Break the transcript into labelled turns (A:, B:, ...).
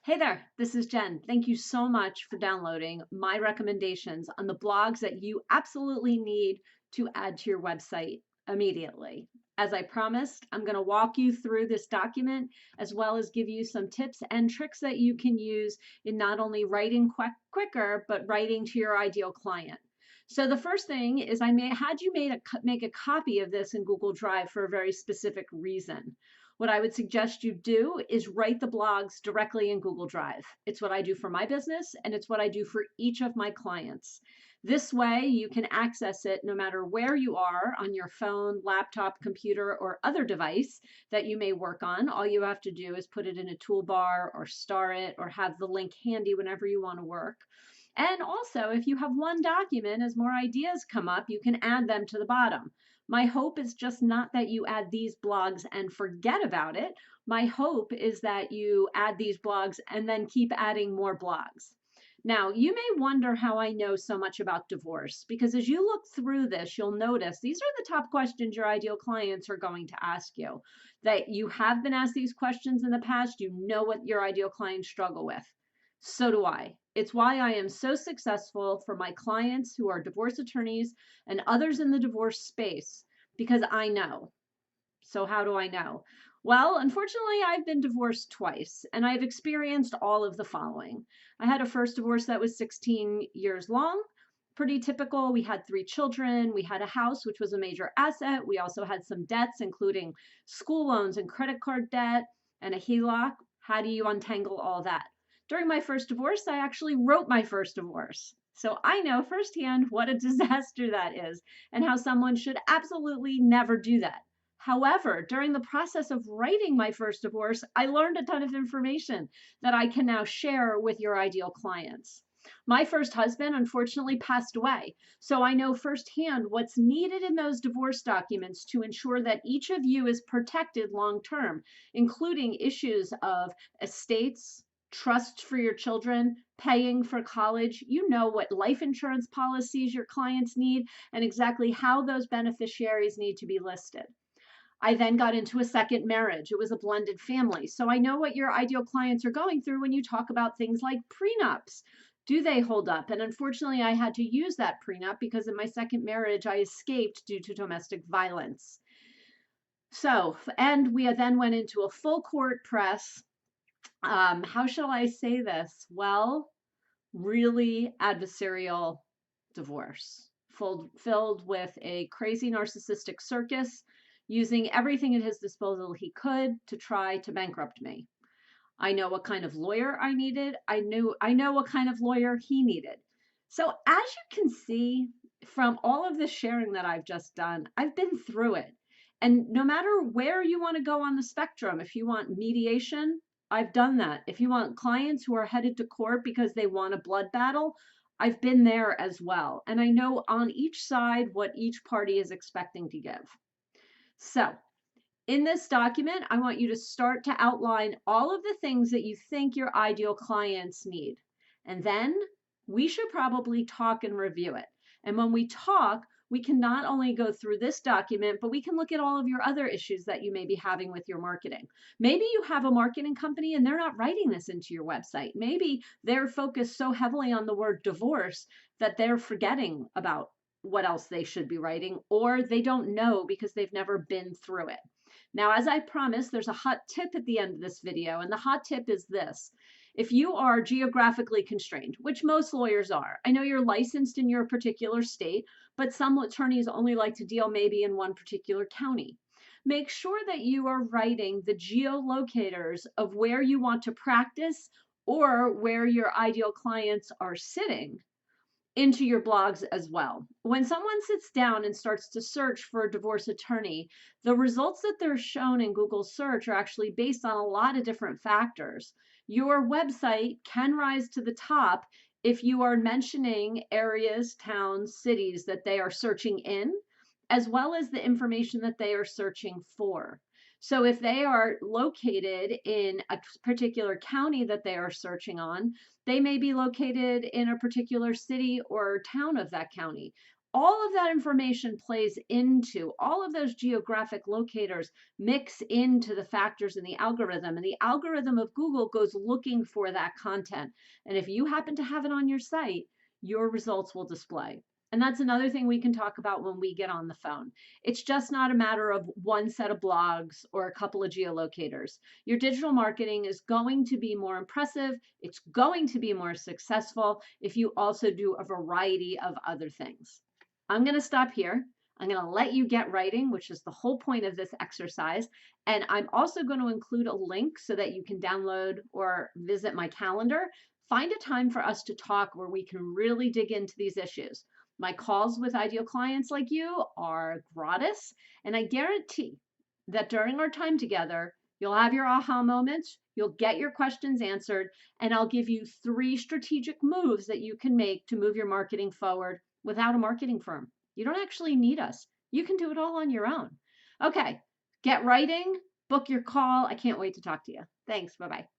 A: Hey there, this is Jen. Thank you so much for downloading my recommendations on the blogs that you absolutely need to add to your website immediately. As I promised, I'm going to walk you through this document as well as give you some tips and tricks that you can use in not only writing quicker, but writing to your ideal client. So the first thing is had you make a copy of this in Google Drive for a very specific reason. What I would suggest you do is write the blogs directly in Google Drive. It's what I do for my business, and it's what I do for each of my clients. This way, you can access it no matter where you are on your phone, laptop, computer, or other device that you may work on. All you have to do is put it in a toolbar or star it or have the link handy whenever you want to work. And also, if you have one document, as more ideas come up, you can add them to the bottom. My hope is just not that you add these blogs and forget about it. My hope is that you add these blogs and then keep adding more blogs. Now, you may wonder how I know so much about divorce, because as you look through this, you'll notice these are the top questions your ideal clients are going to ask you. That you have been asked these questions in the past, you know what your ideal clients struggle with. So do I. It's why I am so successful for my clients who are divorce attorneys and others in the divorce space, because I know. So how do I know? Well, unfortunately, I've been divorced twice, and I've experienced all of the following. I had a first divorce that was 16 years long, pretty typical. We had 3 children. We had a house, which was a major asset. We also had some debts, including school loans and credit card debt and a HELOC. How do you untangle all that? During my first divorce, I actually wrote my first divorce. So I know firsthand what a disaster that is and how someone should absolutely never do that. However, during the process of writing my first divorce, I learned a ton of information that I can now share with your ideal clients. My first husband unfortunately passed away, so I know firsthand what's needed in those divorce documents to ensure that each of you is protected long term, including issues of estates, trusts for your children, paying for college. You know what life insurance policies your clients need and exactly how those beneficiaries need to be listed. I then got into a second marriage. It was a blended family. So I know what your ideal clients are going through when you talk about things like prenups. Do they hold up? And unfortunately, I had to use that prenup because in my second marriage, I escaped due to domestic violence. So, and we then went into a full court press. How shall I say this? Well, really adversarial divorce, filled with a crazy narcissistic circus using everything at his disposal he could to try to bankrupt me. I know what kind of lawyer I needed. I know what kind of lawyer he needed. So as you can see from all of the sharing that I've just done, I've been through it. And no matter where you want to go on the spectrum, if you want mediation, I've done that. If you want clients who are headed to court because they want a blood battle, I've been there as well. And I know on each side what each party is expecting to give. So in this document, I want you to start to outline all of the things that you think your ideal clients need. And then we should probably talk and review it. And when we talk, we can not only go through this document, but we can look at all of your other issues that you may be having with your marketing. Maybe you have a marketing company and they're not writing this into your website. Maybe they're focused so heavily on the word divorce that they're forgetting about what else they should be writing, or they don't know because they've never been through it. Now, as I promised, there's a hot tip at the end of this video, and the hot tip is this. If you are geographically constrained, which most lawyers are, I know you're licensed in your particular state, but some attorneys only like to deal maybe in one particular county. Make sure that you are writing the geolocators of where you want to practice or where your ideal clients are sitting into your blogs as well. When someone sits down and starts to search for a divorce attorney, the results that they're shown in Google search are actually based on a lot of different factors. Your website can rise to the top if you are mentioning areas, towns, cities that they are searching in, as well as the information that they are searching for. So if they are located in a particular county that they are searching on, they may be located in a particular city or town of that county. All of that information plays into all of those geographic locators mix into the factors in the algorithm, and the algorithm of Google goes looking for that content. And if you happen to have it on your site, your results will display. And that's another thing we can talk about when we get on the phone. It's just not a matter of one set of blogs or a couple of geolocators. Your digital marketing is going to be more impressive. It's going to be more successful if you also do a variety of other things. I'm going to stop here. I'm going to let you get writing, which is the whole point of this exercise. And I'm also going to include a link so that you can download or visit my calendar. Find a time for us to talk where we can really dig into these issues. My calls with ideal clients like you are gratis, and I guarantee that during our time together, you'll have your aha moments, you'll get your questions answered, and I'll give you 3 strategic moves that you can make to move your marketing forward without a marketing firm. You don't actually need us. You can do it all on your own. Okay, get writing, book your call. I can't wait to talk to you. Thanks. Bye bye.